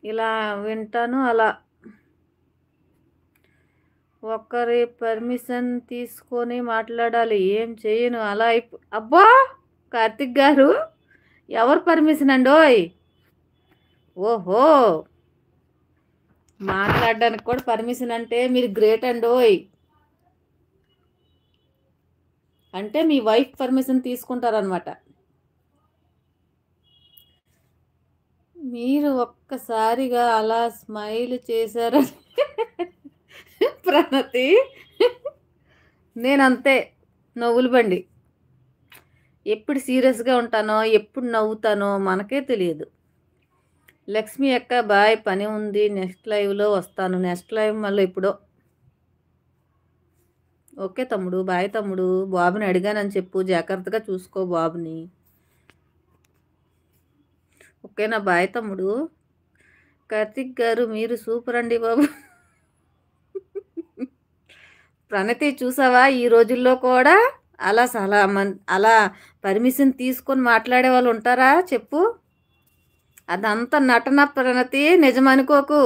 ఇలా వింటాను అలా. ఒకరి పర్మిషన్ తీసుకొని మాట్లాడాలి. ఏం చేయను అలా అబ్బా! కార్తీక్ గారు ఎవరు పర్మిషన్ అండోయ్? ఓహో! మాట్లాడడానికి కూడా పర్మిషన్ అంటే మీరు గ్రేట్ అండోయ్. అంటే మీ వైఫ్ పర్మిషన్ తీసుకుంటారనమాట. మీరు ఒక్కసారిగా అలా స్మైల్ చేశారని ప్రణతి నేనంతే నవ్వులు బండి. ఎప్పుడు సీరియస్‌గా ఉంటానో, ఎప్పుడు నవ్వుతానో మనకే తెలియదు. లక్ష్మి అక్క బాయ్ పని ఉంది. నెక్స్ట్ లైవ్‌లో వస్తాను. నెక్స్ట్ లైవ్ మళ్ళీ ఎప్పుడో. ఓకే తమ్ముడు. బాయ్ తమ్ముడు. బాబుని అడిగానని చెప్పు. జాగ్రత్తగా చూసుకో బాబుని. ఓకేనా? బాయ్ తమ్ముడు. కార్తీక్ గారు మీరు సూపర్ అండి బాబు. ప్రణతి చూసావా? ఈ రోజుల్లో కూడా అలా పర్మిషన్ తీసుకొని మాట్లాడే వాళ్ళు ఉంటారా చెప్పు? అదంతా నటన ప్రణతి, నిజమనుకోకు.